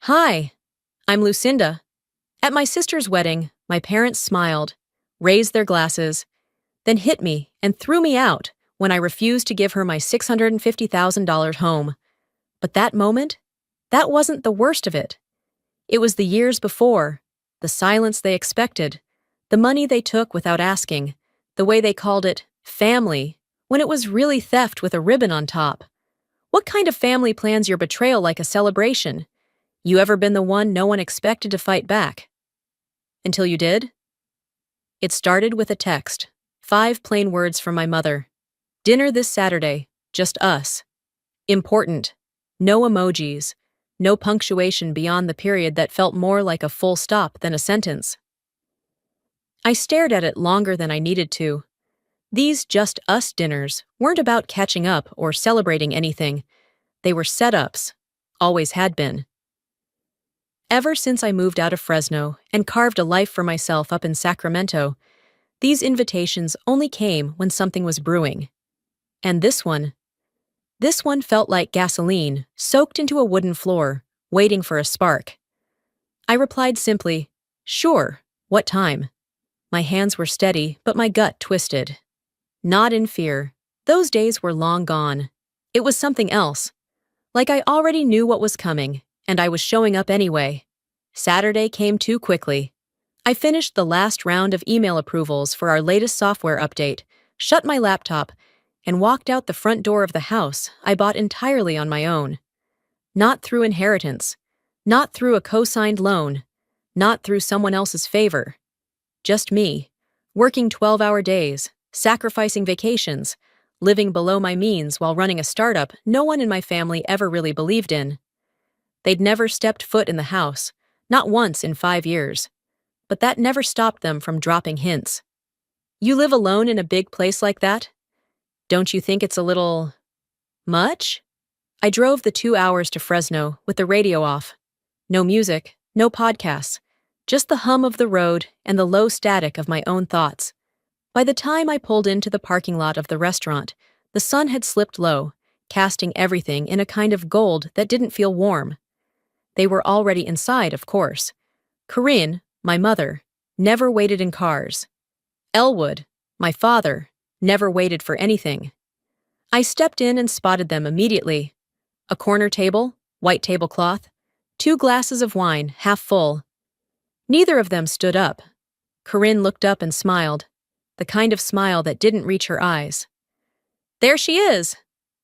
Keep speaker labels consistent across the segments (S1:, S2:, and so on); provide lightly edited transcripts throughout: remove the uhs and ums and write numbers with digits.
S1: Hi, I'm Lucinda. At my sister's wedding, my parents smiled, raised their glasses, then hit me and threw me out when I refused to give her my $650,000 home. But that moment, that wasn't the worst of it. It was the years before, the silence they expected, the money they took without asking, the way they called it family when it was really theft with a ribbon on top. What kind of family plans your betrayal like a celebration? You ever been the one no one expected to fight back? Until you did? It started with a text. 5 plain words from my mother. Dinner this Saturday, just us. Important. No emojis. No punctuation beyond the period that felt more like a full stop than a sentence. I stared at it longer than I needed to. These just us dinners weren't about catching up or celebrating anything. They were setups. Always had been. Ever since I moved out of Fresno and carved a life for myself up in Sacramento, these invitations only came when something was brewing. And this one felt like gasoline soaked into a wooden floor, waiting for a spark. I replied simply, "Sure, what time?" My hands were steady, but my gut twisted. Not in fear. Those days were long gone. It was something else. Like I already knew what was coming, and I was showing up anyway. Saturday came too quickly. I finished the last round of email approvals for our latest software update, shut my laptop, and walked out the front door of the house I bought entirely on my own. Not through inheritance, not through a co-signed loan, not through someone else's favor. Just me, working 12-hour days, sacrificing vacations, living below my means while running a startup no one in my family ever really believed in. They'd never stepped foot in the house, not once in 5 years. But that never stopped them from dropping hints. You live alone in a big place like that? Don't you think it's a little much? I drove the 2 hours to Fresno with the radio off. No music, no podcasts, just the hum of the road and the low static of my own thoughts. By the time I pulled into the parking lot of the restaurant, the sun had slipped low, casting everything in a kind of gold that didn't feel warm. They were already inside, of course. Corinne, my mother, never waited in cars. Elwood, my father, never waited for anything. I stepped in and spotted them immediately. A corner table, white tablecloth, 2 glasses of wine, half full. Neither of them stood up. Corinne looked up and smiled, the kind of smile that didn't reach her eyes. There she is!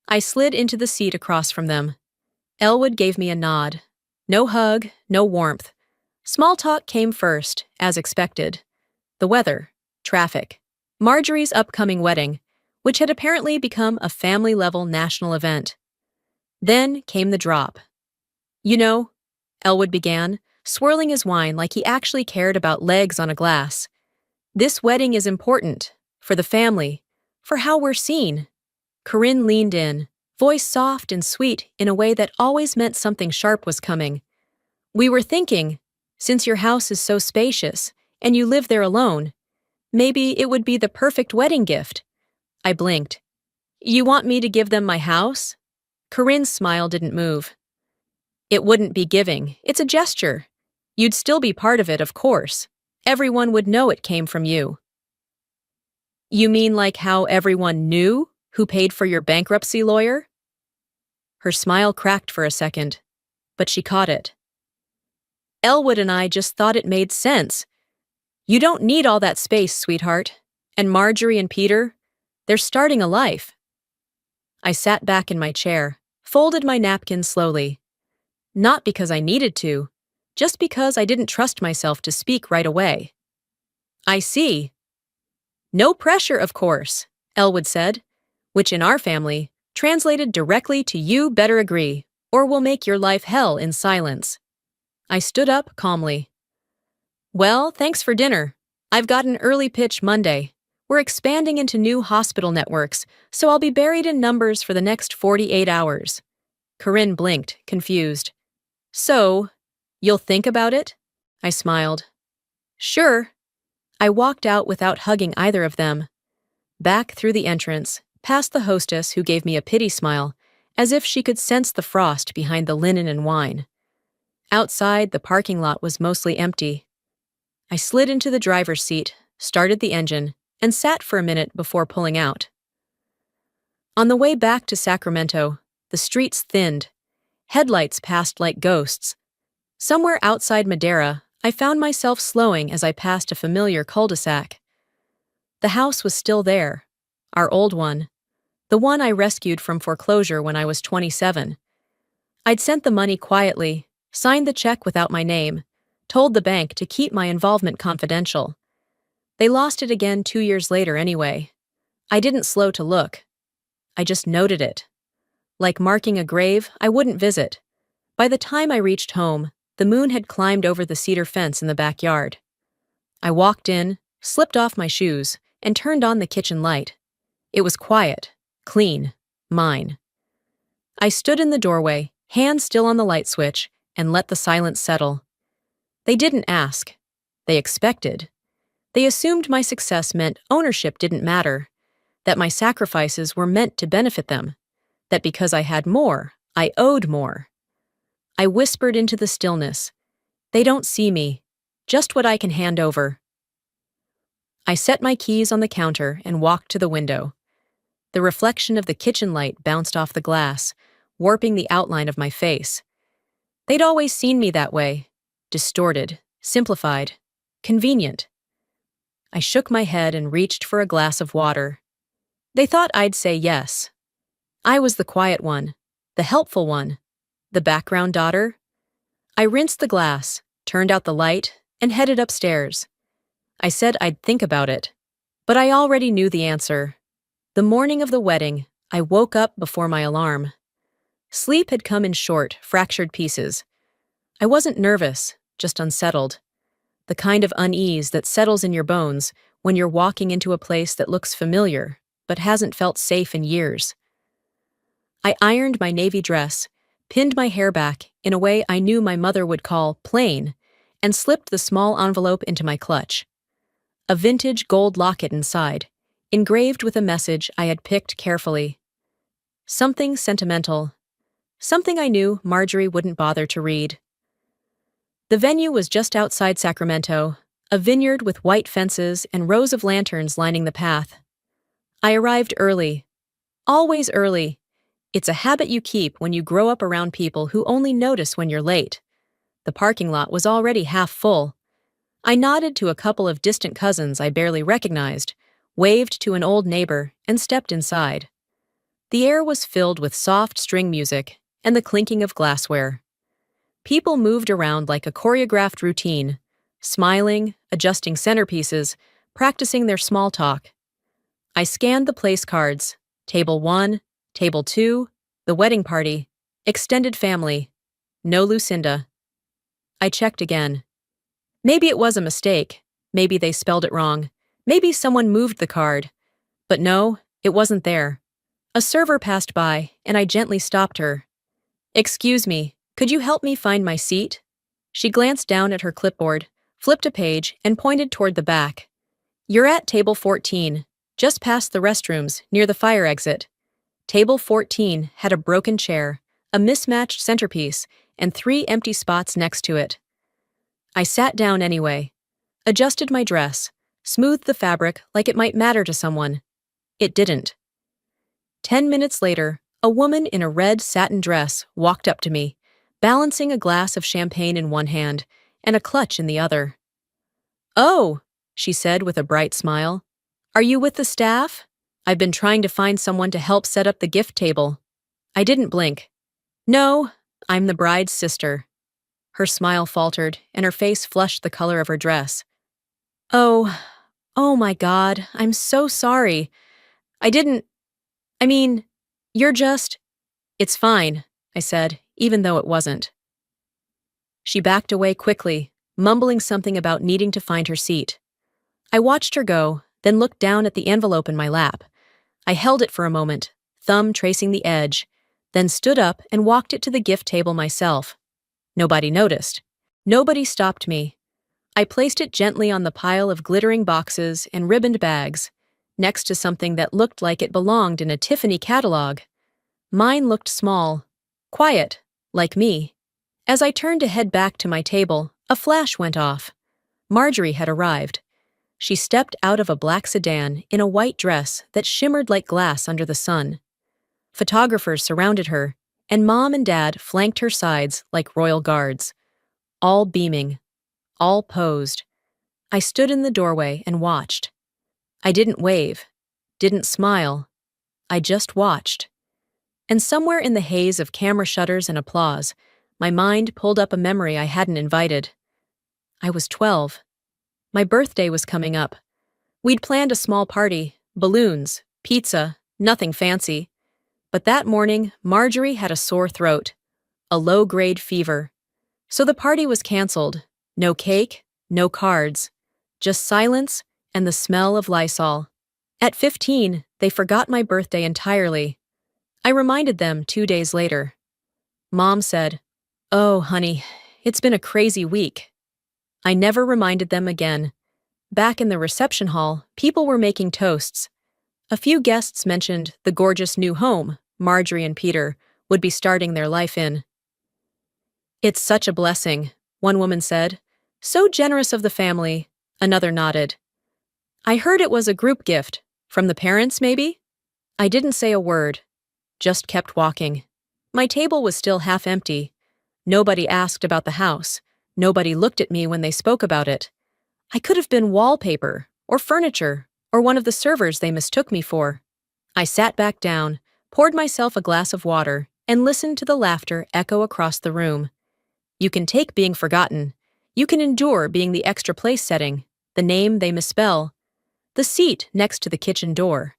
S1: I slid into the seat across from them. Elwood gave me a nod. No hug, no warmth. Small talk came first, as expected. The weather, traffic, Marjorie's upcoming wedding, which had apparently become a family-level national event. Then came the drop. You know, Elwood began, swirling his wine like he actually cared about legs on a glass. This wedding is important, for the family, for how we're seen. Corinne leaned in, voice soft and sweet in a way that always meant something sharp was coming. We were thinking, since your house is so spacious, and you live there alone, maybe it would be the perfect wedding gift. I blinked. You want me to give them my house? Corinne's smile didn't move. It wouldn't be giving, it's a gesture. You'd still be part of it, of course. Everyone would know it came from you. You mean like how everyone knew who paid for your bankruptcy lawyer? Her smile cracked for a second, but she caught it. Elwood and I just thought it made sense. You don't need all that space, sweetheart. And Marjorie and Peter, they're starting a life. I sat back in my chair, folded my napkin slowly. Not because I needed to, just because I didn't trust myself to speak right away. I see. No pressure, of course, Elwood said, which in our family translated directly to you better agree, or we'll make your life hell in silence. I stood up calmly. Well, thanks for dinner. I've got an early pitch Monday. We're expanding into new hospital networks, so I'll be buried in numbers for the next 48 hours. Corinne blinked, confused. So, you'll think about it? I smiled. Sure. I walked out without hugging either of them. Back through the entrance, past the hostess who gave me a pity smile, as if she could sense the frost behind the linen and wine. Outside, the parking lot was mostly empty. I slid into the driver's seat, started the engine, and sat for a minute before pulling out. On the way back to Sacramento, the streets thinned. Headlights passed like ghosts. Somewhere outside Madera, I found myself slowing as I passed a familiar cul-de-sac. The house was still there, our old one, the one I rescued from foreclosure when I was 27. I'd sent the money quietly, signed the check without my name, told the bank to keep my involvement confidential. They lost it again 2 years later anyway. I didn't slow to look. I just noted it. Like marking a grave I wouldn't visit. By the time I reached home, the moon had climbed over the cedar fence in the backyard. I walked in, slipped off my shoes, and turned on the kitchen light. It was quiet, clean, mine. I stood in the doorway, hand still on the light switch, and let the silence settle. They didn't ask. They expected. They assumed my success meant ownership didn't matter, that my sacrifices were meant to benefit them, that because I had more, I owed more. I whispered into the stillness. They don't see me, just what I can hand over. I set my keys on the counter and walked to the window. The reflection of the kitchen light bounced off the glass, warping the outline of my face. They'd always seen me that way, distorted, simplified, convenient. I shook my head and reached for a glass of water. They thought I'd say yes. I was the quiet one, the helpful one, the background daughter. I rinsed the glass, turned out the light, and headed upstairs. I said I'd think about it, but I already knew the answer. The morning of the wedding, I woke up before my alarm. Sleep had come in short, fractured pieces. I wasn't nervous, just unsettled. The kind of unease that settles in your bones when you're walking into a place that looks familiar, but hasn't felt safe in years. I ironed my navy dress, pinned my hair back in a way I knew my mother would call plain, and slipped the small envelope into my clutch. A vintage gold locket inside, engraved with a message I had picked carefully. Something sentimental. Something I knew Marjorie wouldn't bother to read. The venue was just outside Sacramento, a vineyard with white fences and rows of lanterns lining the path. I arrived early. Always early. It's a habit you keep when you grow up around people who only notice when you're late. The parking lot was already half full. I nodded to a couple of distant cousins I barely recognized, waved to an old neighbor, and stepped inside. The air was filled with soft string music and the clinking of glassware. People moved around like a choreographed routine, smiling, adjusting centerpieces, practicing their small talk. I scanned the place cards: Table 1, Table 2, the wedding party, extended family, no Lucinda. I checked again. Maybe it was a mistake. Maybe they spelled it wrong. Maybe someone moved the card. But no, it wasn't there. A server passed by, and I gently stopped her. "Excuse me, could you help me find my seat?" She glanced down at her clipboard, flipped a page, and pointed toward the back. "You're at Table 14, just past the restrooms, near the fire exit." Table 14 had a broken chair, a mismatched centerpiece, and 3 empty spots next to it. I sat down anyway, adjusted my dress, smoothed the fabric like it might matter to someone. It didn't. 10 minutes later, a woman in a red satin dress walked up to me, balancing a glass of champagne in one hand and a clutch in the other. "Oh," she said with a bright smile. "Are you with the staff? I've been trying to find someone to help set up the gift table." I didn't blink. "No, I'm the bride's sister." Her smile faltered, and her face flushed the color of her dress. Oh my God, I'm so sorry. You're just—" "It's fine," I said, even though it wasn't. She backed away quickly, mumbling something about needing to find her seat. I watched her go, then looked down at the envelope in my lap. I held it for a moment, thumb tracing the edge, then stood up and walked it to the gift table myself. Nobody noticed. Nobody stopped me. I placed it gently on the pile of glittering boxes and ribboned bags, next to something that looked like it belonged in a Tiffany catalog. Mine looked small, quiet, like me. As I turned to head back to my table, a flash went off. Marjorie had arrived. She stepped out of a black sedan in a white dress that shimmered like glass under the sun. Photographers surrounded her, and Mom and Dad flanked her sides like royal guards. All beaming, all posed. I stood in the doorway and watched. I didn't wave, didn't smile. I just watched. And somewhere in the haze of camera shutters and applause, my mind pulled up a memory I hadn't invited. I was 12. My birthday was coming up. We'd planned a small party, balloons, pizza, nothing fancy. But that morning, Marjorie had a sore throat, a low-grade fever. So the party was canceled. No cake, no cards, just silence and the smell of Lysol. At 15, they forgot my birthday entirely. I reminded them 2 days later. Mom said, "Oh, honey, it's been a crazy week." I never reminded them again. Back in the reception hall, people were making toasts. A few guests mentioned the gorgeous new home Marjorie and Peter would be starting their life in. "It's such a blessing," one woman said. "So generous of the family," another nodded. "I heard it was a group gift. From the parents, maybe?" I didn't say a word, just kept walking. My table was still half empty. Nobody asked about the house. Nobody looked at me when they spoke about it. I could have been wallpaper, or furniture, or one of the servers they mistook me for. I sat back down, poured myself a glass of water, and listened to the laughter echo across the room. You can take being forgotten. You can endure being the extra place setting, the name they misspell, the seat next to the kitchen door.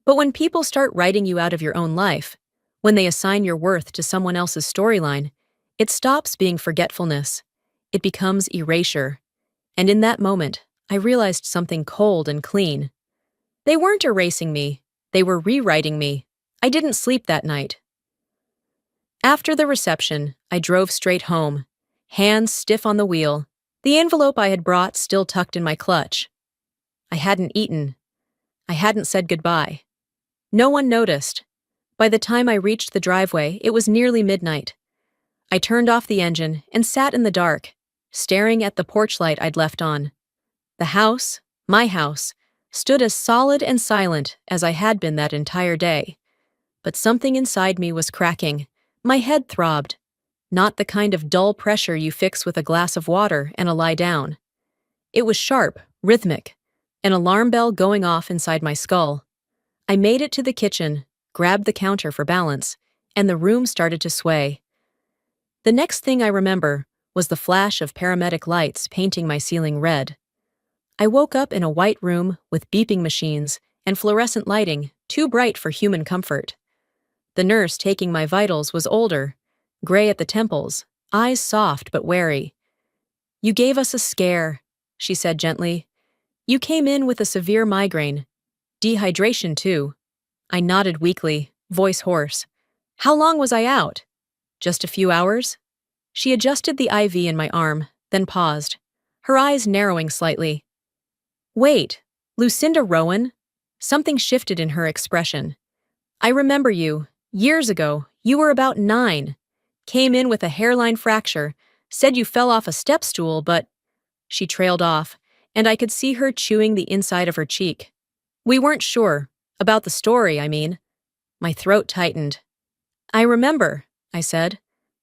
S1: But when people start writing you out of your own life, when they assign your worth to someone else's storyline, it stops being forgetfulness. It becomes erasure. And in that moment, I realized something cold and clean. They weren't erasing me. They were rewriting me. I didn't sleep that night. After the reception, I drove straight home, hands stiff on the wheel, the envelope I had brought still tucked in my clutch. I hadn't eaten. I hadn't said goodbye. No one noticed. By the time I reached the driveway, it was nearly midnight. I turned off the engine and sat in the dark, staring at the porch light I'd left on. The house, my house, stood as solid and silent as I had been that entire day. But something inside me was cracking. My head throbbed. Not the kind of dull pressure you fix with a glass of water and a lie down. It was sharp, rhythmic, an alarm bell going off inside my skull. I made it to the kitchen, grabbed the counter for balance, and the room started to sway. The next thing I remember was the flash of paramedic lights painting my ceiling red. I woke up in a white room with beeping machines and fluorescent lighting, too bright for human comfort. The nurse taking my vitals was older, gray at the temples, eyes soft but wary. "You gave us a scare," she said gently. "You came in with a severe migraine. Dehydration, too." I nodded weakly, voice hoarse. "How long was I out?" "Just a few hours." She adjusted the IV in my arm, then paused, her eyes narrowing slightly. "Wait, Lucinda Rowan?" Something shifted in her expression. "I remember you. Years ago, you were about 9. Came in with a hairline fracture, said you fell off a step stool, but—" She trailed off, and I could see her chewing the inside of her cheek. "We weren't sure. About the story, I mean." My throat tightened. "I remember," I said.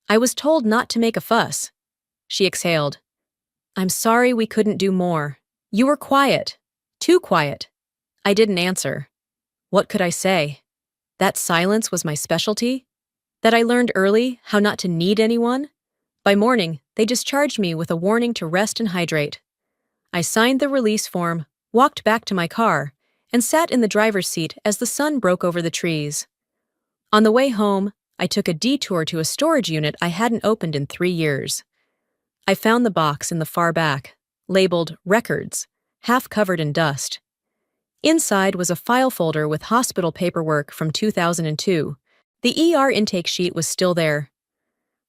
S1: "I was told not to make a fuss." She exhaled. "I'm sorry we couldn't do more. You were quiet. Too quiet." I didn't answer. What could I say? That silence was my specialty? That I learned early how not to need anyone? By morning, they discharged me with a warning to rest and hydrate. I signed the release form, walked back to my car, and sat in the driver's seat as the sun broke over the trees. On the way home, I took a detour to a storage unit I hadn't opened in 3 years. I found the box in the far back, labeled Records, half covered in dust. Inside was a file folder with hospital paperwork from 2002. The ER intake sheet was still there.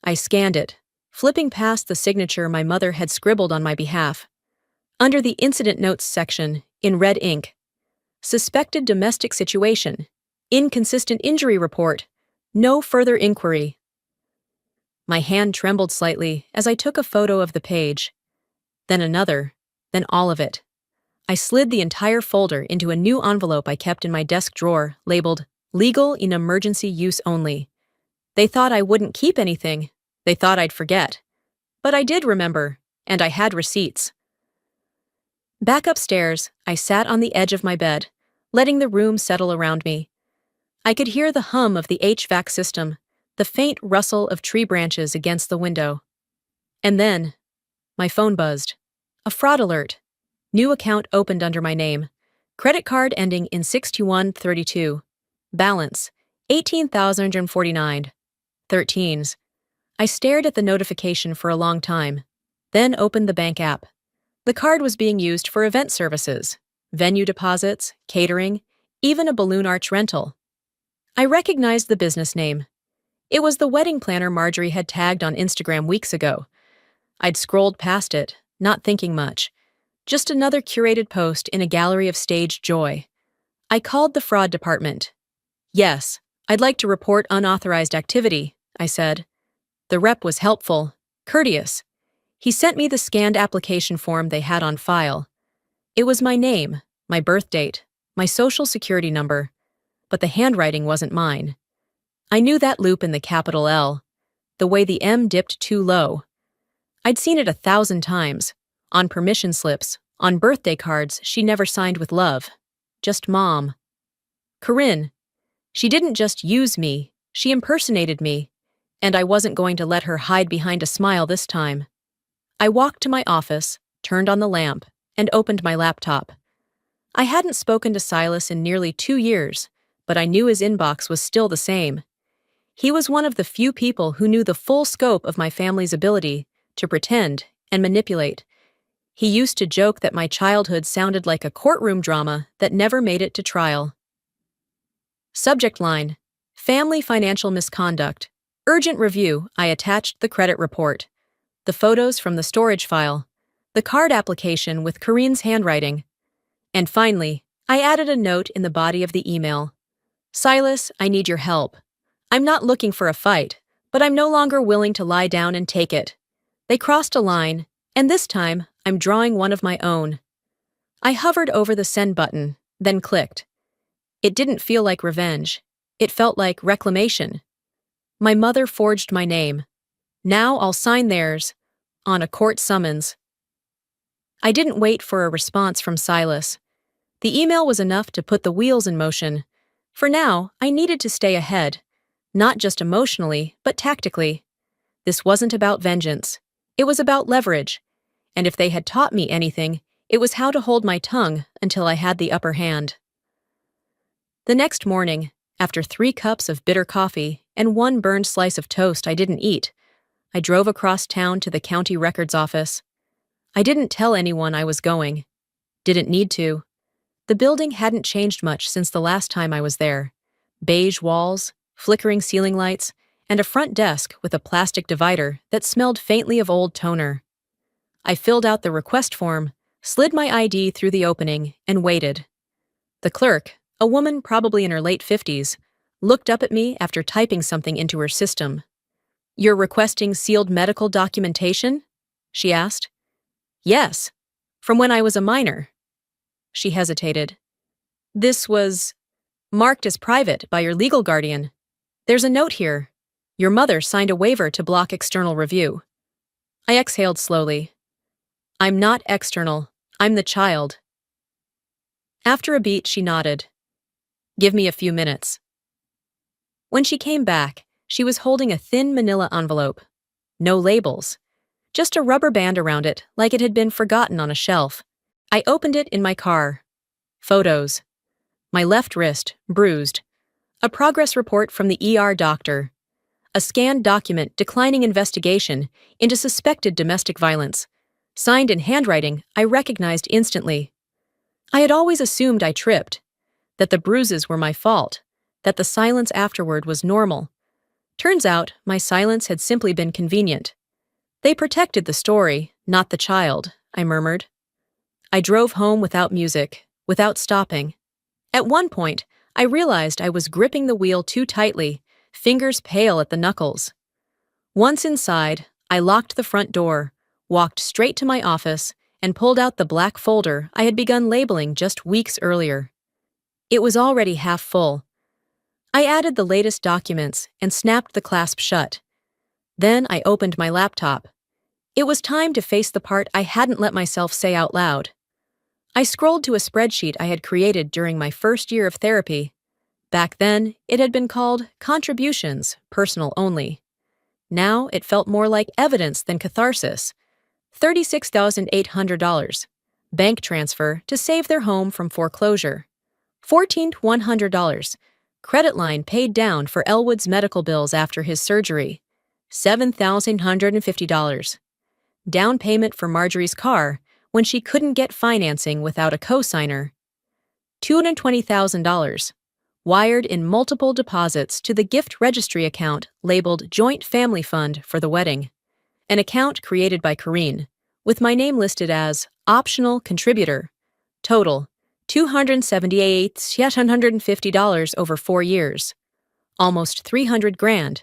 S1: I scanned it, flipping past the signature my mother had scribbled on my behalf. Under the incident notes section, in red ink, "Suspected domestic situation. Inconsistent injury report. No further inquiry." My hand trembled slightly as I took a photo of the page. Then another, then all of it. I slid the entire folder into a new envelope I kept in my desk drawer, labeled Legal in Emergency Use Only. They thought I wouldn't keep anything. They thought I'd forget. But I did remember, and I had receipts. Back upstairs, I sat on the edge of my bed, letting the room settle around me. I could hear the hum of the HVAC system, the faint rustle of tree branches against the window. And then, my phone buzzed. A fraud alert. New account opened under my name. Credit card ending in 62132. Balance, 18,049. 13s. I stared at the notification for a long time, then opened the bank app. The card was being used for event services, venue deposits, catering, even a balloon arch rental. I recognized the business name. It was the wedding planner Marjorie had tagged on Instagram weeks ago. I'd scrolled past it, not thinking much. Just another curated post in a gallery of staged joy. I called the fraud department. "Yes, I'd like to report unauthorized activity," I said. The rep was helpful, courteous. He sent me the scanned application form they had on file. It was my name, my birth date, my social security number, but the handwriting wasn't mine. I knew that loop in the capital L, the way the M dipped too low. I'd seen it 1,000 times, on permission slips, on birthday cards she never signed with love. Just Mom. Corinne. She didn't just use me, she impersonated me, and I wasn't going to let her hide behind a smile this time. I walked to my office, turned on the lamp, and opened my laptop. I hadn't spoken to Silas in nearly 2 years, but I knew his inbox was still the same. He was one of the few people who knew the full scope of my family's ability to pretend and manipulate. He used to joke that my childhood sounded like a courtroom drama that never made it to trial. Subject line: Family financial misconduct. Urgent review. I attached the credit report, the photos from the storage file, the card application with Corinne's handwriting. And finally, I added a note in the body of the email. Silas, I need your help. I'm not looking for a fight, but I'm no longer willing to lie down and take it. They crossed a line, and this time, I'm drawing one of my own. I hovered over the send button, then clicked. It didn't feel like revenge. It felt like reclamation. My mother forged my name. Now I'll sign theirs, on a court summons. I didn't wait for a response from Silas. The email was enough to put the wheels in motion. For now, I needed to stay ahead, not just emotionally, but tactically. This wasn't about vengeance. It was about leverage. And if they had taught me anything, it was how to hold my tongue until I had the upper hand. The next morning, after 3 cups of bitter coffee and 1 burned slice of toast I didn't eat, I drove across town to the county records office. I didn't tell anyone I was going. Didn't need to. The building hadn't changed much since the last time I was there. Beige walls, flickering ceiling lights, and a front desk with a plastic divider that smelled faintly of old toner. I filled out the request form, slid my ID through the opening, and waited. The clerk, a woman probably in her late 50s, looked up at me after typing something into her system. "You're requesting sealed medical documentation?" she asked. "Yes, from when I was a minor." She hesitated. "This was marked as private by your legal guardian. There's a note here. Your mother signed a waiver to block external review." I exhaled slowly. "I'm not external. I'm the child." After a beat, she nodded. "Give me a few minutes." When she came back, she was holding a thin manila envelope. No labels. Just a rubber band around it, like it had been forgotten on a shelf. I opened it in my car. Photos. My left wrist, bruised. A progress report from the ER doctor. A scanned document declining investigation into suspected domestic violence. Signed in handwriting I recognized instantly. I had always assumed I tripped, that the bruises were my fault, that the silence afterward was normal. Turns out, my silence had simply been convenient. "They protected the story, not the child," I murmured. I drove home without music, without stopping. At one point, I realized I was gripping the wheel too tightly, fingers pale at the knuckles. Once inside, I locked the front door, walked straight to my office, and pulled out the black folder I had begun labeling just weeks earlier. It was already half full. I added the latest documents and snapped the clasp shut. Then I opened my laptop. It was time to face the part I hadn't let myself say out loud. I scrolled to a spreadsheet I had created during my first year of therapy. Back then, it had been called Contributions, Personal Only. Now it felt more like evidence than catharsis. $36,800. Bank transfer to save their home from foreclosure. $1,400. Credit line paid down for Elwood's medical bills after his surgery. $7,150. Down payment for Marjorie's car when she couldn't get financing without a co-signer. $220,000. Wired in multiple deposits to the gift registry account labeled Joint Family Fund for the wedding. An account created by Corrine, with my name listed as Optional Contributor. Total, $278,750 over 4 years. Almost $300,000.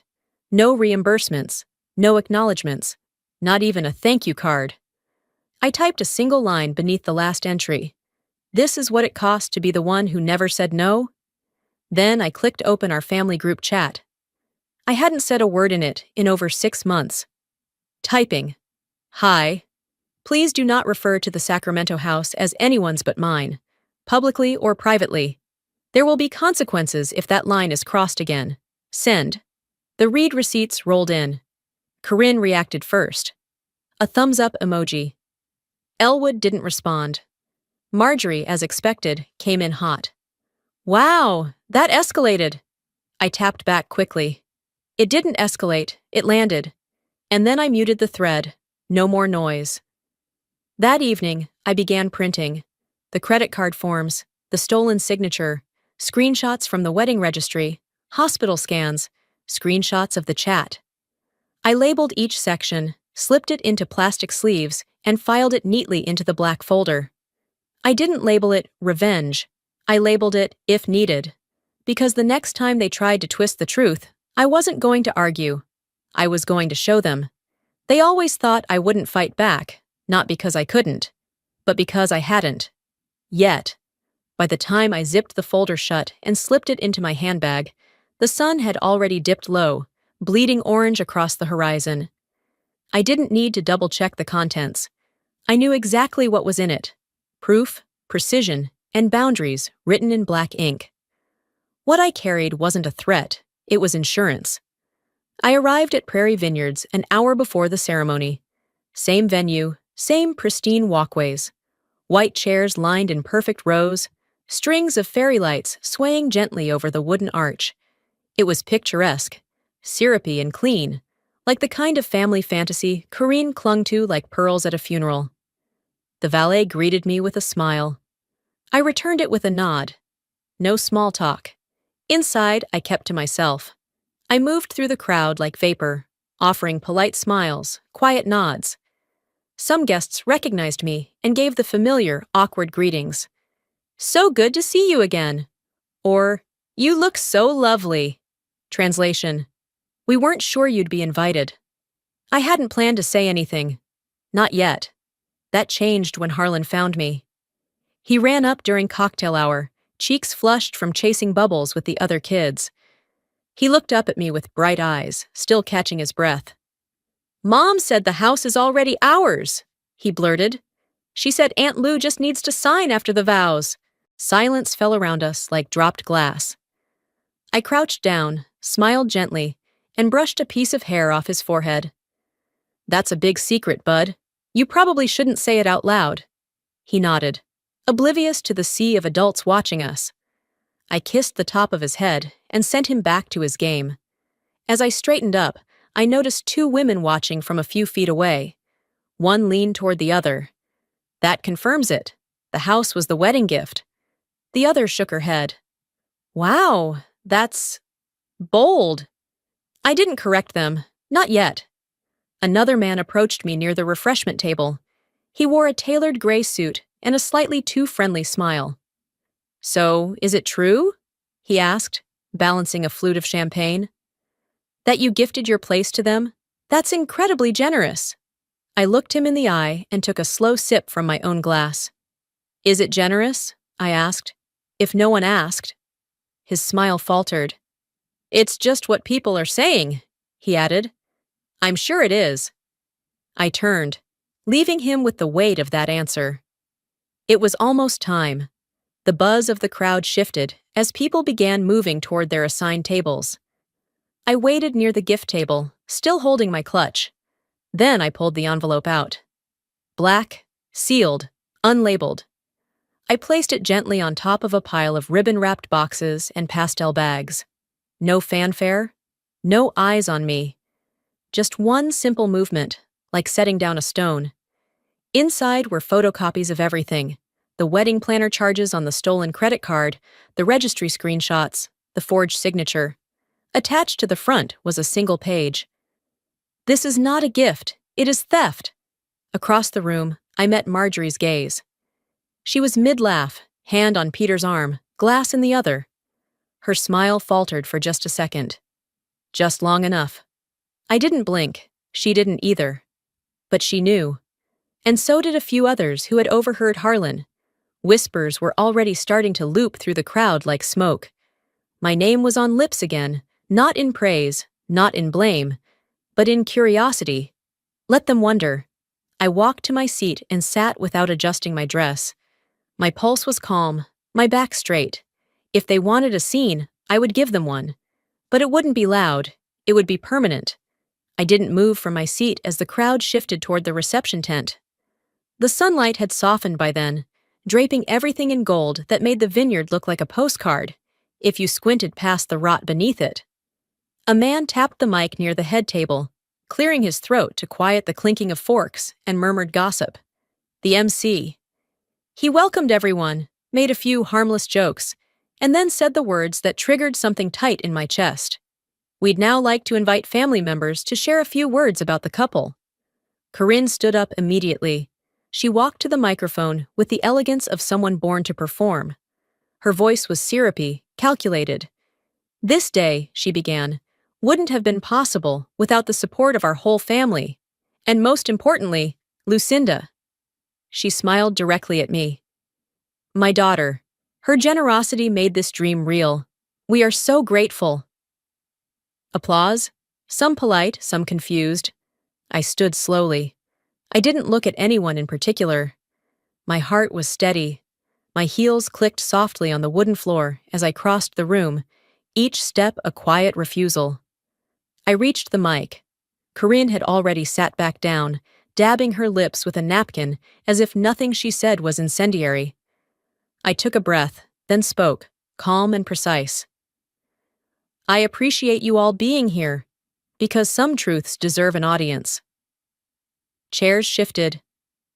S1: No reimbursements, no acknowledgments, not even a thank you card. I typed a single line beneath the last entry. This is what it cost to be the one who never said no? Then I clicked open our family group chat. I hadn't said a word in it in over 6 months. Typing. Hi. Please do not refer to the Sacramento house as anyone's but mine, publicly or privately. There will be consequences if that line is crossed again. Send. The read receipts rolled in. Corinne reacted first. A thumbs up emoji. Elwood didn't respond. Marjorie, as expected, came in hot. Wow, that escalated. I tapped back quickly. It didn't escalate, it landed. And then I muted the thread. No more noise. That evening, I began printing. The credit card forms, the stolen signature, screenshots from the wedding registry, hospital scans, screenshots of the chat. I labeled each section, slipped it into plastic sleeves, and filed it neatly into the black folder. I didn't label it revenge. I labeled it if needed. Because the next time they tried to twist the truth, I wasn't going to argue. I was going to show them. They always thought I wouldn't fight back, not because I couldn't, but because I hadn't. Yet. By the time I zipped the folder shut and slipped it into my handbag, the sun had already dipped low, bleeding orange across the horizon. I didn't need to double-check the contents. I knew exactly what was in it. Proof, precision, and boundaries written in black ink. What I carried wasn't a threat, it was insurance. I arrived at Prairie Vineyards an hour before the ceremony. Same venue, same pristine walkways. White chairs lined in perfect rows, strings of fairy lights swaying gently over the wooden arch. It was picturesque, syrupy and clean, like the kind of family fantasy Corinne clung to like pearls at a funeral. The valet greeted me with a smile. I returned it with a nod. No small talk. Inside, I kept to myself. I moved through the crowd like vapor, offering polite smiles, quiet nods. Some guests recognized me and gave the familiar, awkward greetings. So good to see you again. Or, you look so lovely. Translation. We weren't sure you'd be invited. I hadn't planned to say anything. Not yet. That changed when Harlan found me. He ran up during cocktail hour, cheeks flushed from chasing bubbles with the other kids. He looked up at me with bright eyes, still catching his breath. Mom said the house is already ours, he blurted. She said Aunt Lou just needs to sign after the vows. Silence fell around us like dropped glass. I crouched down, smiled gently, and brushed a piece of hair off his forehead. That's a big secret, bud. You probably shouldn't say it out loud. He nodded, oblivious to the sea of adults watching us. I kissed the top of his head and sent him back to his game. As I straightened up, I noticed 2 women watching from a few feet away. One leaned toward the other. That confirms it. The house was the wedding gift. The other shook her head. Wow, that's bold. I didn't correct them, not yet. Another man approached me near the refreshment table. He wore a tailored gray suit and a slightly too friendly smile. So, is it true? He asked, balancing a flute of champagne. That you gifted your place to them? That's incredibly generous. I looked him in the eye and took a slow sip from my own glass. Is it generous? I asked. If no one asked. His smile faltered. It's just what people are saying, he added. I'm sure it is. I turned, leaving him with the weight of that answer. It was almost time. The buzz of the crowd shifted as people began moving toward their assigned tables. I waited near the gift table, still holding my clutch. Then I pulled the envelope out. Black, sealed, unlabeled. I placed it gently on top of a pile of ribbon-wrapped boxes and pastel bags. No fanfare, no eyes on me. Just one simple movement, like setting down a stone. Inside were photocopies of everything: the wedding planner charges on the stolen credit card, the registry screenshots, the forged signature. Attached to the front was a single page. This is not a gift, it is theft. Across the room, I met Marjorie's gaze. She was mid-laugh, hand on Peter's arm, glass in the other. Her smile faltered for just a second. Just long enough. I didn't blink, she didn't either. But she knew. And so did a few others who had overheard Harlan. Whispers were already starting to loop through the crowd like smoke. My name was on lips again, not in praise, not in blame, but in curiosity. Let them wonder. I walked to my seat and sat without adjusting my dress. My pulse was calm, my back straight. If they wanted a scene, I would give them one. But it wouldn't be loud, it would be permanent. I didn't move from my seat as the crowd shifted toward the reception tent. The sunlight had softened by then, draping everything in gold that made the vineyard look like a postcard, if you squinted past the rot beneath it. A man tapped the mic near the head table, clearing his throat to quiet the clinking of forks and murmured gossip. The MC. He welcomed everyone, made a few harmless jokes, and then said the words that triggered something tight in my chest. We'd now like to invite family members to share a few words about the couple. Corinne stood up immediately. She walked to the microphone with the elegance of someone born to perform. Her voice was syrupy, calculated. This day, she began, wouldn't have been possible without the support of our whole family. And most importantly, Lucinda. She smiled directly at me. My daughter. Her generosity made this dream real. We are so grateful. Applause? Some polite, some confused. I stood slowly. I didn't look at anyone in particular. My heart was steady. My heels clicked softly on the wooden floor as I crossed the room, each step a quiet refusal. I reached the mic. Corinne had already sat back down, dabbing her lips with a napkin as if nothing she said was incendiary. I took a breath, then spoke, calm and precise. I appreciate you all being here, because some truths deserve an audience. Chairs shifted.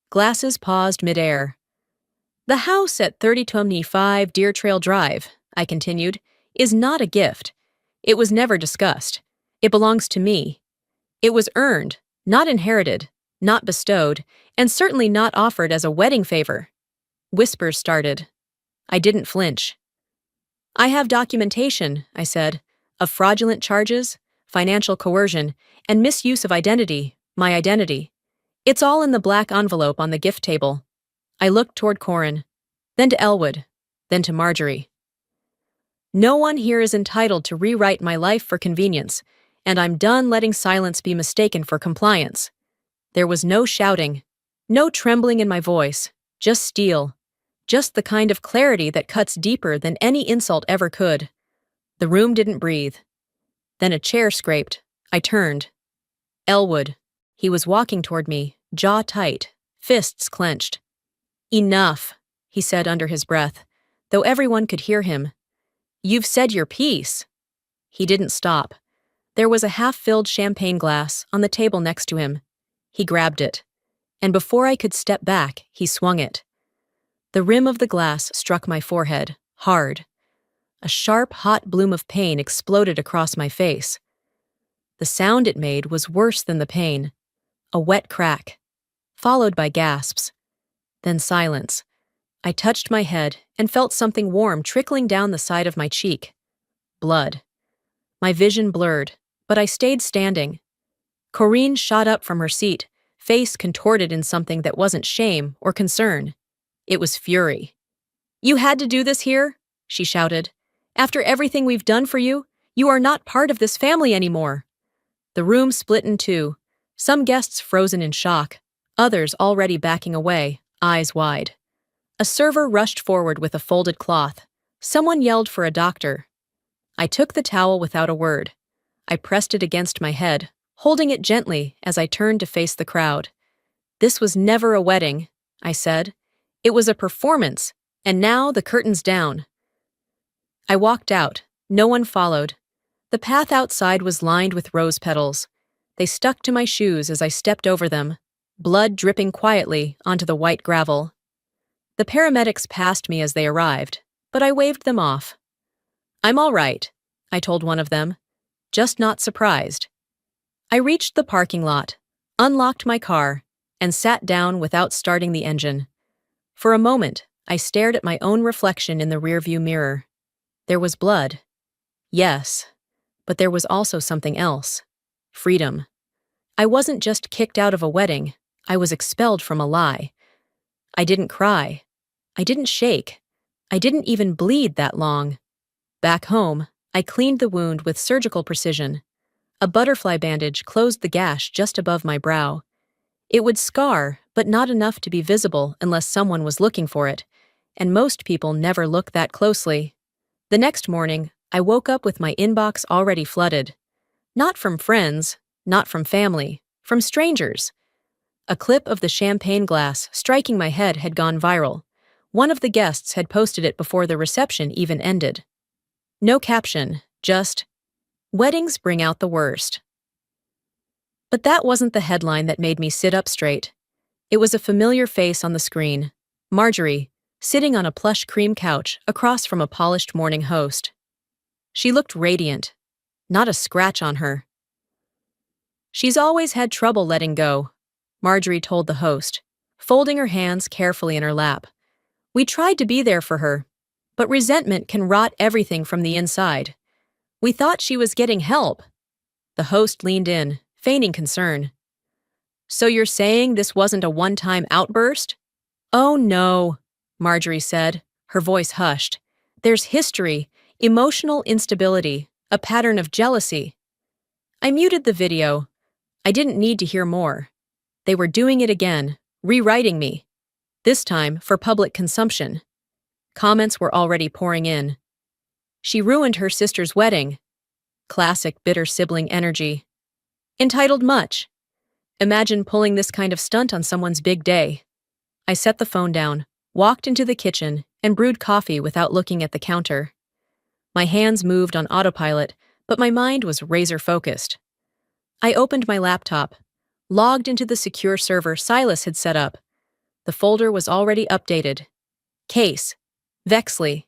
S1: Glasses paused midair. The house at 3025 Deer Trail Drive, I continued, is not a gift. It was never discussed. It belongs to me. It was earned, not inherited, not bestowed, and certainly not offered as a wedding favor. Whispers started. I didn't flinch. I have documentation, I said, of fraudulent charges, financial coercion, and misuse of identity, my identity. It's all in the black envelope on the gift table. I looked toward Corinne, then to Elwood, then to Marjorie. No one here is entitled to rewrite my life for convenience, and I'm done letting silence be mistaken for compliance. There was no shouting, no trembling in my voice, just steel, just the kind of clarity that cuts deeper than any insult ever could. The room didn't breathe. Then a chair scraped. I turned. Elwood. He was walking toward me, jaw tight, fists clenched. Enough, he said under his breath, though everyone could hear him. You've said your piece. He didn't stop. There was a half-filled champagne glass on the table next to him. He grabbed it, and before I could step back, he swung it. The rim of the glass struck my forehead, hard. A sharp, hot bloom of pain exploded across my face. The sound it made was worse than the pain. A wet crack, followed by gasps. Then silence. I touched my head and felt something warm trickling down the side of my cheek. Blood. My vision blurred, but I stayed standing. Corinne shot up from her seat, face contorted in something that wasn't shame or concern. It was fury. "You had to do this here?" she shouted. "After everything we've done for you, you are not part of this family anymore." The room split in two, some guests frozen in shock, others already backing away, eyes wide. A server rushed forward with a folded cloth. Someone yelled for a doctor. I took the towel without a word. I pressed it against my head, holding it gently as I turned to face the crowd. "This was never a wedding," I said. "It was a performance, and now the curtain's down." I walked out. No one followed. The path outside was lined with rose petals. They stuck to my shoes as I stepped over them, blood dripping quietly onto the white gravel. The paramedics passed me as they arrived, but I waved them off. "I'm all right," I told one of them, "just not surprised." I reached the parking lot, unlocked my car, and sat down without starting the engine. For a moment, I stared at my own reflection in the rearview mirror. There was blood. Yes, but there was also something else. Freedom. I wasn't just kicked out of a wedding, I was expelled from a lie. I didn't cry. I didn't shake. I didn't even bleed that long. Back home, I cleaned the wound with surgical precision. A butterfly bandage closed the gash just above my brow. It would scar, but not enough to be visible unless someone was looking for it, and most people never look that closely. The next morning, I woke up with my inbox already flooded. Not from friends, not from family, from strangers. A clip of the champagne glass striking my head had gone viral. One of the guests had posted it before the reception even ended. No caption, just, "Weddings bring out the worst." But that wasn't the headline that made me sit up straight. It was a familiar face on the screen, Marjorie, sitting on a plush cream couch across from a polished morning host. She looked radiant, not a scratch on her. "She's always had trouble letting go," Marjorie told the host, folding her hands carefully in her lap. "We tried to be there for her, but resentment can rot everything from the inside. We thought she was getting help." The host leaned in, feigning concern. "So you're saying this wasn't a one-time outburst?" "Oh no," Marjorie said, her voice hushed. "There's history, emotional instability, a pattern of jealousy." I muted the video. I didn't need to hear more. They were doing it again, rewriting me. This time for public consumption. Comments were already pouring in. "She ruined her sister's wedding." Classic bitter sibling energy. "Entitled much." Imagine pulling this kind of stunt on someone's big day. I set the phone down, walked into the kitchen, and brewed coffee without looking at the counter. My hands moved on autopilot, but my mind was razor-focused. I opened my laptop, logged into the secure server Silas had set up. The folder was already updated. Case. Vexley.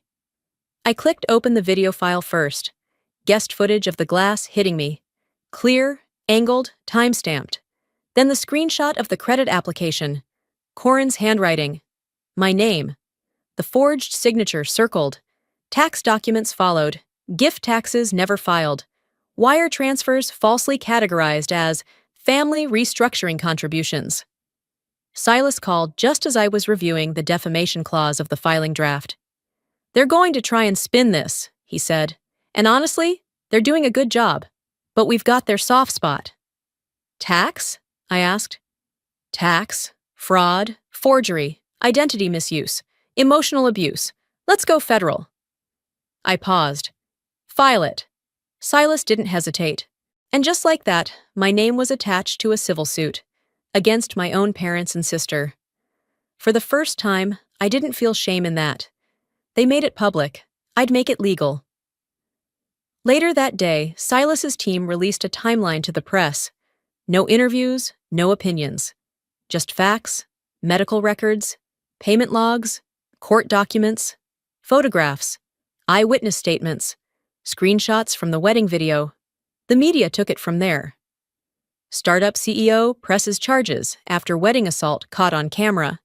S1: I clicked open the video file first. Guest footage of the glass hitting me. Clear, angled, time-stamped. Then the screenshot of the credit application. Corinne's handwriting. My name. The forged signature circled. Tax documents followed. Gift taxes never filed. Wire transfers falsely categorized as family restructuring contributions. Silas called just as I was reviewing the defamation clause of the filing draft. "They're going to try and spin this," he said. "And honestly, they're doing a good job. But we've got their soft spot." "Tax?" I asked. "Tax, fraud, forgery, identity misuse, emotional abuse. Let's go federal." I paused. "File it." Silas didn't hesitate. And just like that, my name was attached to a civil suit, against my own parents and sister. For the first time, I didn't feel shame in that. They made it public. I'd make it legal. Later that day, Silas's team released a timeline to the press. No interviews, no opinions. Just facts, medical records, payment logs, court documents, photographs, eyewitness statements, screenshots from the wedding video. The media took it from there. Startup CEO presses charges after wedding assault caught on camera.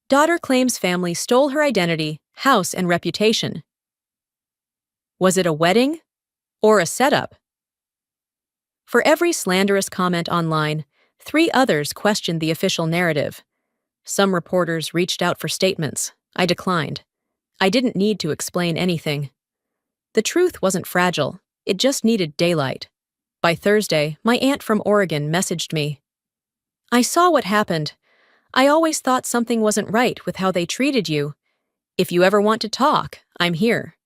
S1: Daughter claims family stole her identity, house, and reputation. Was it a wedding or a setup? For every slanderous comment online, 3 others questioned the official narrative. Some reporters reached out for statements. I declined. I didn't need to explain anything. The truth wasn't fragile. It just needed daylight. By Thursday, my aunt from Oregon messaged me. "I saw what happened. I always thought something wasn't right with how they treated you. If you ever want to talk, I'm here."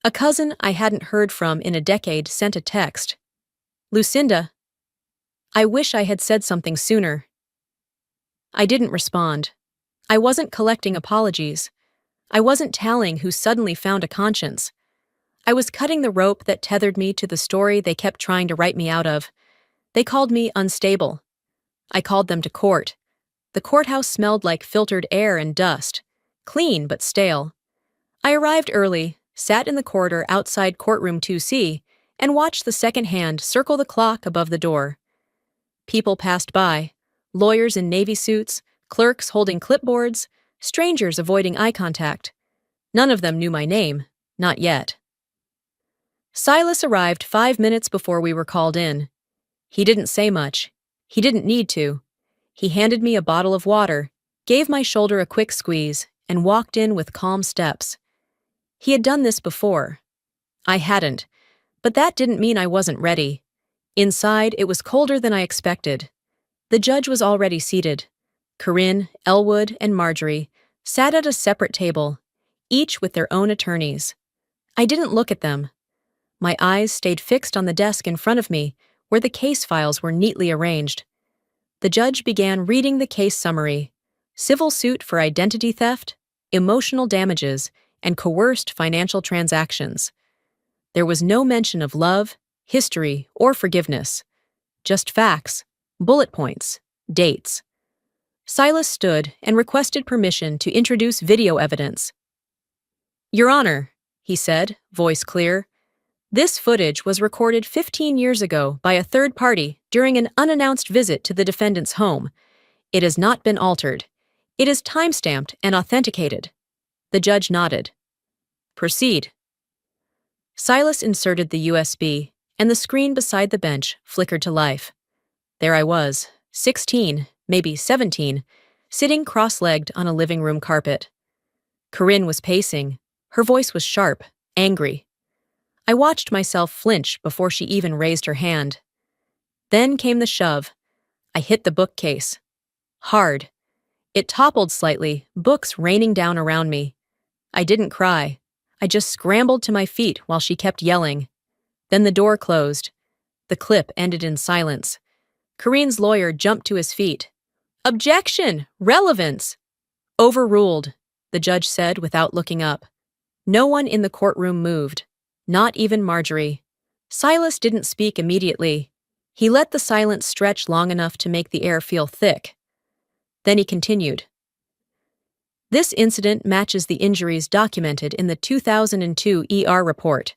S1: A cousin I hadn't heard from in a decade sent a text. "Lucinda, I wish I had said something sooner." I didn't respond. I wasn't collecting apologies. I wasn't telling who suddenly found a conscience. I was cutting the rope that tethered me to the story they kept trying to write me out of. They called me unstable. I called them to court. The courthouse smelled like filtered air and dust, clean but stale. I arrived early, sat in the corridor outside courtroom 2C, and watched the second hand circle the clock above the door. People passed by, lawyers in navy suits, clerks holding clipboards, strangers avoiding eye contact. None of them knew my name, not yet. Silas arrived 5 minutes before we were called in. He didn't say much. He didn't need to. He handed me a bottle of water, gave my shoulder a quick squeeze, and walked in with calm steps. He had done this before. I hadn't, but that didn't mean I wasn't ready. Inside, it was colder than I expected. The judge was already seated. Corinne, Elwood, and Marjorie sat at a separate table, each with their own attorneys. I didn't look at them. My eyes stayed fixed on the desk in front of me, where the case files were neatly arranged. The judge began reading the case summary: civil suit for identity theft, emotional damages, and coerced financial transactions. There was no mention of love, history, or forgiveness. Just facts, bullet points, dates. Silas stood and requested permission to introduce video evidence. "Your Honor," he said, voice clear, "this footage was recorded 15 years ago by a third party during an unannounced visit to the defendant's home. It has not been altered. It is time-stamped and authenticated." The judge nodded. "Proceed." Silas inserted the USB, and the screen beside the bench flickered to life. There I was, 16, maybe 17, sitting cross-legged on a living room carpet. Corinne was pacing. Her voice was sharp, angry. I watched myself flinch before she even raised her hand. Then came the shove. I hit the bookcase. Hard. It toppled slightly, books raining down around me. I didn't cry. I just scrambled to my feet while she kept yelling. Then the door closed. The clip ended in silence. Corinne's lawyer jumped to his feet. "Objection! Relevance!" "Overruled," the judge said without looking up. No one in the courtroom moved. Not even Marjorie. Silas didn't speak immediately. He let the silence stretch long enough to make the air feel thick. Then he continued. "This incident matches the injuries documented in the 2002 ER report.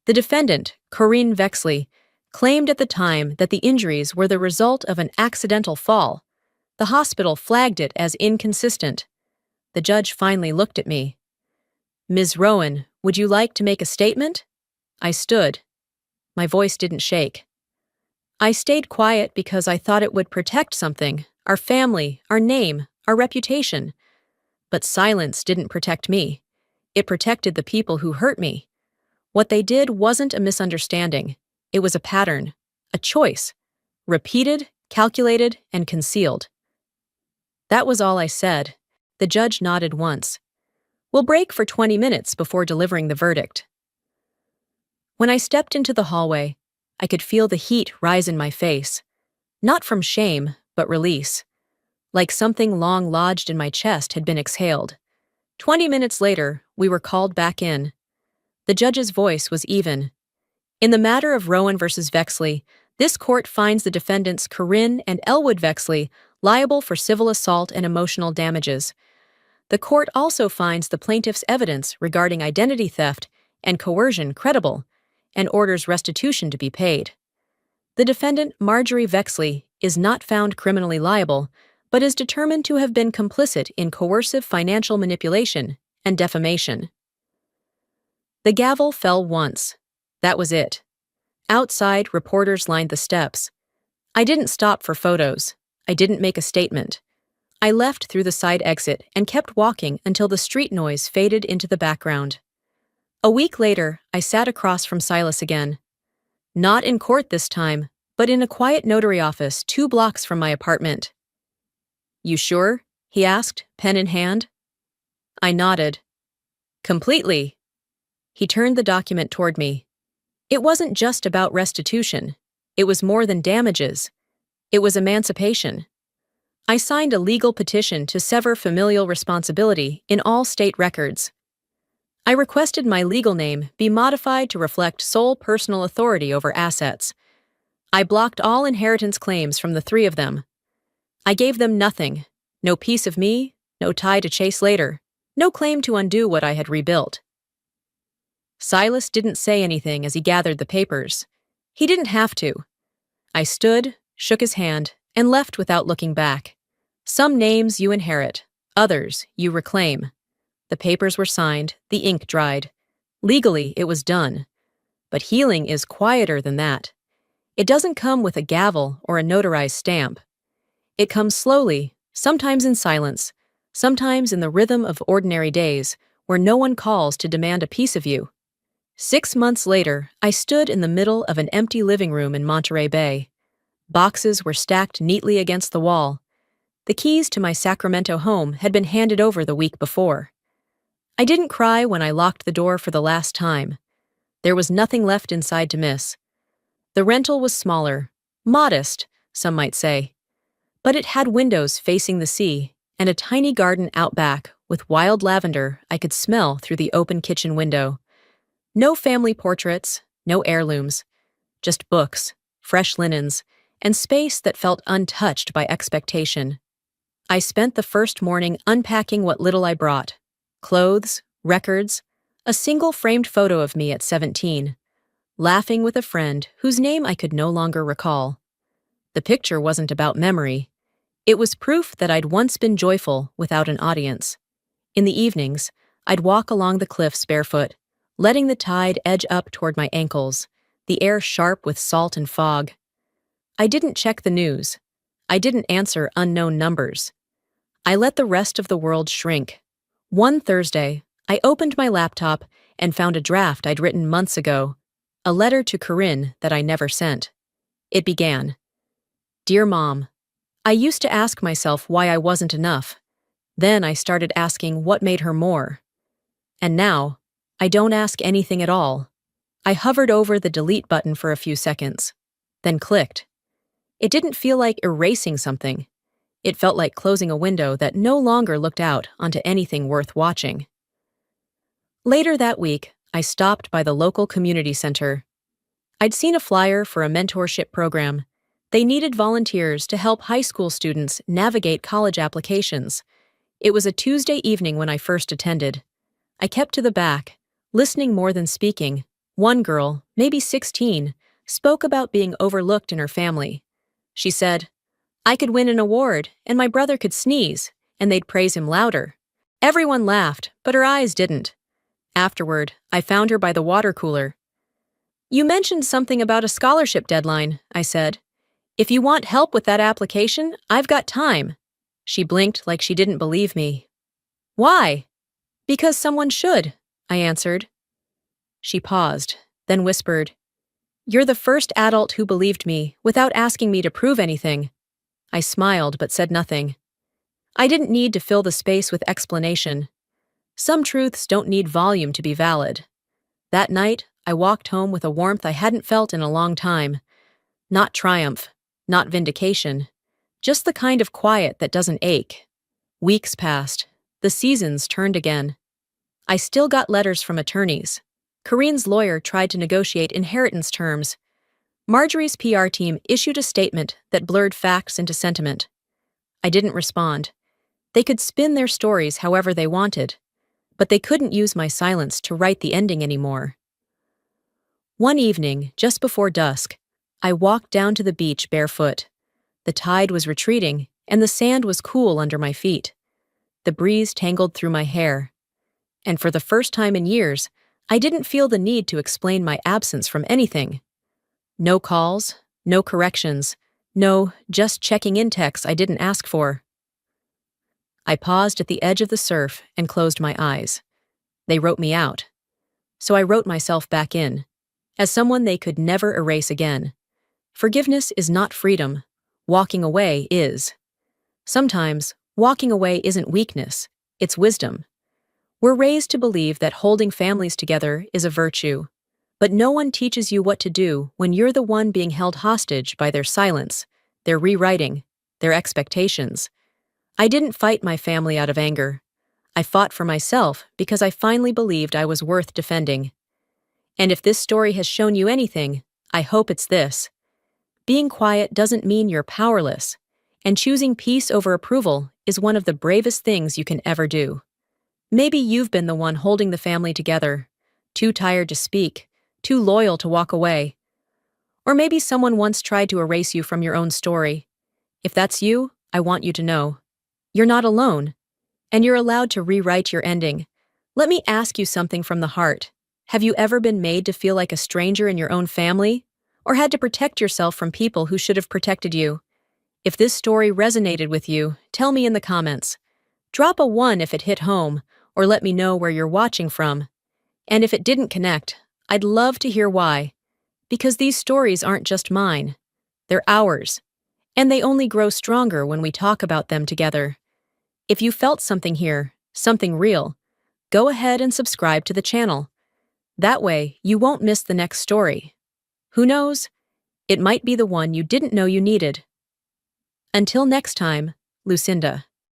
S1: The defendant, Corinne Vexley, claimed at the time that the injuries were the result of an accidental fall. The hospital flagged it as inconsistent." The judge finally looked at me. "Ms. Rowan, would you like to make a statement?" I stood. My voice didn't shake. "I stayed quiet because I thought it would protect something, our family, our name, our reputation. But silence didn't protect me. It protected the people who hurt me. What they did wasn't a misunderstanding. It was a pattern, a choice, repeated, calculated, and concealed." That was all I said. The judge nodded once. "We'll break for 20 minutes before delivering the verdict." When I stepped into the hallway, I could feel the heat rise in my face. Not from shame, but release. Like something long lodged in my chest had been exhaled. 20 minutes later, we were called back in. The judge's voice was even. "In the matter of Rowan versus Vexley, this court finds the defendants Corinne and Elwood Vexley liable for civil assault and emotional damages. The court also finds the plaintiff's evidence regarding identity theft and coercion credible, and orders restitution to be paid. The defendant, Marjorie Vexley, is not found criminally liable, but is determined to have been complicit in coercive financial manipulation and defamation." The gavel fell once. That was it. Outside, reporters lined the steps. I didn't stop for photos. I didn't make a statement. I left through the side exit and kept walking until the street noise faded into the background. A week later, I sat across from Silas again. Not in court this time, but in a quiet notary office 2 blocks from my apartment. "You sure?" he asked, pen in hand. I nodded. "Completely." He turned the document toward me. It wasn't just about restitution. It was more than damages. It was emancipation. I signed a legal petition to sever familial responsibility in all state records. I requested my legal name be modified to reflect sole personal authority over assets. I blocked all inheritance claims from the 3 of them. I gave them nothing. No piece of me, no tie to chase later, no claim to undo what I had rebuilt. Silas didn't say anything as he gathered the papers. He didn't have to. I stood, shook his hand, and left without looking back. Some names you inherit, others you reclaim. The papers were signed, the ink dried. Legally, it was done. But healing is quieter than that. It doesn't come with a gavel or a notarized stamp. It comes slowly, sometimes in silence, sometimes in the rhythm of ordinary days, where no one calls to demand a piece of you. 6 months later, I stood in the middle of an empty living room in Monterey Bay. Boxes were stacked neatly against the wall. The keys to my Sacramento home had been handed over the week before. I didn't cry when I locked the door for the last time. There was nothing left inside to miss. The rental was smaller, modest, some might say. But it had windows facing the sea and a tiny garden out back with wild lavender I could smell through the open kitchen window. No family portraits, no heirlooms, just books, fresh linens, and space that felt untouched by expectation. I spent the first morning unpacking what little I brought: clothes, records, a single framed photo of me at 17, laughing with a friend whose name I could no longer recall. The picture wasn't about memory. It was proof that I'd once been joyful without an audience. In the evenings, I'd walk along the cliffs barefoot, letting the tide edge up toward my ankles, the air sharp with salt and fog. I didn't check the news. I didn't answer unknown numbers. I let the rest of the world shrink. One Thursday, I opened my laptop and found a draft I'd written months ago, a letter to Corinne that I never sent. It began, "Dear Mom, I used to ask myself why I wasn't enough. Then I started asking what made her more. And now, I don't ask anything at all." I hovered over the delete button for a few seconds, then clicked. It didn't feel like erasing something. It felt like closing a window that no longer looked out onto anything worth watching. Later that week, I stopped by the local community center. I'd seen a flyer for a mentorship program. They needed volunteers to help high school students navigate college applications. It was a Tuesday evening when I first attended. I kept to the back, listening more than speaking. One girl, maybe 16, spoke about being overlooked in her family. She said, "I could win an award, and my brother could sneeze, and they'd praise him louder." Everyone laughed, but her eyes didn't. Afterward, I found her by the water cooler. "You mentioned something about a scholarship deadline," I said. "If you want help with that application, I've got time." She blinked like she didn't believe me. "Why?" "Because someone should," I answered. She paused, then whispered, "You're the first adult who believed me without asking me to prove anything." I smiled but said nothing. I didn't need to fill the space with explanation. Some truths don't need volume to be valid. That night, I walked home with a warmth I hadn't felt in a long time. Not triumph, not vindication, just the kind of quiet that doesn't ache. Weeks passed. The seasons turned again. I still got letters from attorneys. Corinne's lawyer tried to negotiate inheritance terms. Marjorie's PR team issued a statement that blurred facts into sentiment. I didn't respond. They could spin their stories however they wanted, but they couldn't use my silence to write the ending anymore. One evening, just before dusk, I walked down to the beach barefoot. The tide was retreating, and the sand was cool under my feet. The breeze tangled through my hair. And for the first time in years, I didn't feel the need to explain my absence from anything. No calls, no corrections, no just checking in texts I didn't ask for. I paused at the edge of the surf and closed my eyes. They wrote me out. So I wrote myself back in, as someone they could never erase again. Forgiveness is not freedom. Walking away is. Sometimes, walking away isn't weakness, it's wisdom. We're raised to believe that holding families together is a virtue. But no one teaches you what to do when you're the one being held hostage by their silence, their rewriting, their expectations. I didn't fight my family out of anger. I fought for myself because I finally believed I was worth defending. And if this story has shown you anything, I hope it's this. Being quiet doesn't mean you're powerless, and choosing peace over approval is one of the bravest things you can ever do. Maybe you've been the one holding the family together, too tired to speak, too loyal to walk away. Or maybe someone once tried to erase you from your own story. If that's you, I want you to know. You're not alone, and you're allowed to rewrite your ending. Let me ask you something from the heart. Have you ever been made to feel like a stranger in your own family? Or had to protect yourself from people who should have protected you? If this story resonated with you, tell me in the comments. Drop a 1 if it hit home, or let me know where you're watching from. And if it didn't connect, I'd love to hear why. Because these stories aren't just mine. They're ours. And they only grow stronger when we talk about them together. If you felt something here, something real, go ahead and subscribe to the channel. That way, you won't miss the next story. Who knows? It might be the one you didn't know you needed. Until next time, Lucinda.